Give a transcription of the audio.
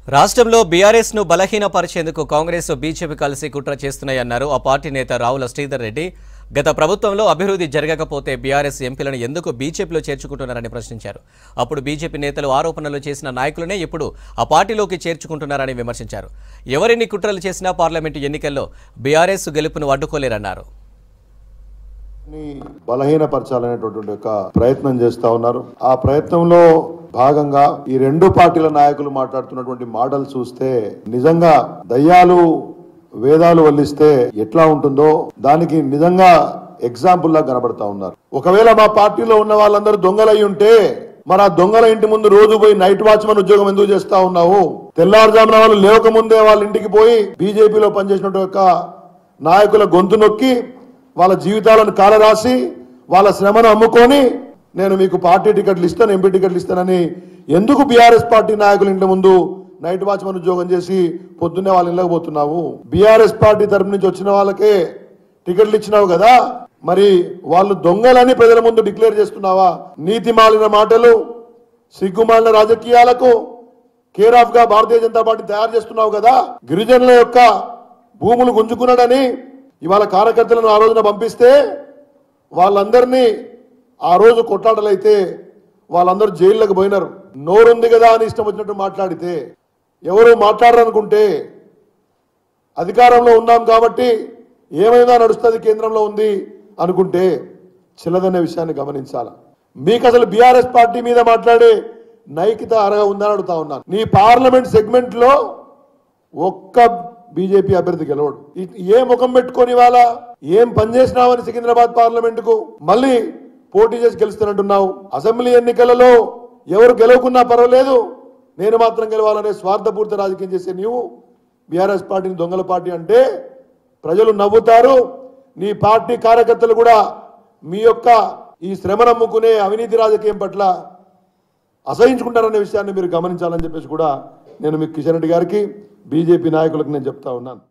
రాష్ట్రంలో బీఆర్ఎస్ ను బలహీనపరిచేందుకు కాంగ్రెస్ బీజేపీ కలిసి కుట్ర చేస్తున్నాయన్నారు ఆ పార్టీ నేత రావుల శ్రీధర్ రెడ్డి. గత ప్రభుత్వంలో అభివృద్ధి జరగకపోతే బీఆర్ఎస్ ఎంపీలను ఎందుకు బీజేపీలో చేర్చుకుంటున్నారని ప్రశ్నించారు. అప్పుడు బీజేపీ నేతలు ఆరోపణలు చేసిన నాయకులనే ఇప్పుడు ఆ పార్టీలోకి చేర్చుకుంటున్నారని విమర్శించారు. ఎవరిని కుట్రలు చేసినా పార్లమెంటు ఎన్నికల్లో బీఆర్ఎస్ గెలుపును అడ్డుకోలేరన్నారు. బలహీనపరచాలనేటువంటి ఒక ప్రయత్నం చేస్తా ఉన్నారు. ఆ ప్రయత్నంలో భాగంగా ఈ రెండు పార్టీల నాయకులు మాట్లాడుతున్నటువంటి మాటలు చూస్తే నిజంగా దయ్యాలు వేదాలు వల్లిస్తే ఎట్లా ఉంటుందో దానికి నిజంగా ఎగ్జాంపుల్ లా కనబడతా ఉన్నారు. ఒకవేళ మా పార్టీలో ఉన్న వాళ్ళందరూ దొంగలై ఉంటే మరి ఆ దొంగల ఇంటి ముందు రోజు పోయి నైట్ వాచ్మెన్ ఉద్యోగం ఎందుకు చేస్తా ఉన్నావు? తెల్లారుజామున వాళ్ళు లేవకముందే వాళ్ళ ఇంటికి పోయి బీజేపీలో పనిచేసినటువంటి ఒక నాయకుల గొంతు నొక్కి వాళ్ళ జీవితాలను కాలరాసి వాళ్ళ శ్రమను అమ్ముకొని నేను మీకు పార్టీ టికెట్లు ఇస్తాను, ఎంపీ టికెట్లు ఇస్తానని ఎందుకు బీఆర్ఎస్ పార్టీ నాయకుల ఇంటి ముందు నైట్ వాచ్మెన్ ఉద్యోగం చేసి పొద్దున్నే వాళ్ళ ఇళ్ళకి పోతున్నావు? బీఆర్ఎస్ పార్టీ తరపు నుంచి వచ్చిన వాళ్ళకే టికెట్లు ఇచ్చినావు కదా, మరి వాళ్ళు దొంగలని ప్రజల ముందు డిక్లేర్ చేస్తున్నావా? నీతి మాలిన మాటలు, సిగ్గుమాలిన రాజకీయాలకు కేర్ ఆఫ్ గా భారతీయ జనతా పార్టీ తయారు చేస్తున్నావు కదా. గిరిజనుల యొక్క భూములు గుంజుకున్నాడని ఇవాళ కార్యకర్తలను ఆ రోజున పంపిస్తే వాళ్ళందరినీ ఆ రోజు కొట్లాటలైతే వాళ్ళందరూ జైల్లోకి పోయినారు. నోరుంది కదా అని ఇష్టం వచ్చినట్టు మాట్లాడితే ఎవరు మాట్లాడరనుకుంటే అధికారంలో ఉన్నాం కాబట్టి ఏమైనా నడుస్తుంది, కేంద్రంలో ఉంది అనుకుంటే చిల్లదనే విషయాన్ని గమనించాలి. మీకు అసలు బీఆర్ఎస్ పార్టీ మీద మాట్లాడే నైతికత అరగా ఉందని అడుగుతా ఉన్నాను. నీ పార్లమెంట్ సెగ్మెంట్ లో ఒక్క బీజేపీ అభ్యర్థి గెలవడు. ఏ ముఖం పెట్టుకొని వాళ్ళ ఏం పనిచేసినావని సికింద్రాబాద్ పార్లమెంట్ కు మళ్ళీ పోటీ చేసి గెలుస్తున్నట్టున్నావు. అసెంబ్లీ ఎన్నికలలో ఎవరు గెలవకున్నా పర్వాలేదు, నేను మాత్రం గెలవాలనే స్వార్థపూర్తి రాజకీయం చేసే నీవు బీఆర్ఎస్ పార్టీని దొంగల పార్టీ అంటే ప్రజలు నవ్వుతారు. నీ పార్టీ కార్యకర్తలు కూడా మీ యొక్క ఈ శ్రమ నమ్ముకునే అవినీతి రాజకీయం పట్ల అసహించుకుంటారనే విషయాన్ని మీరు గమనించాలని చెప్పేసి కూడా నేను మీ కిషన్ రెడ్డి గారికి బీజేపీ నాయకులకు నేను చెప్తా ఉన్నాను.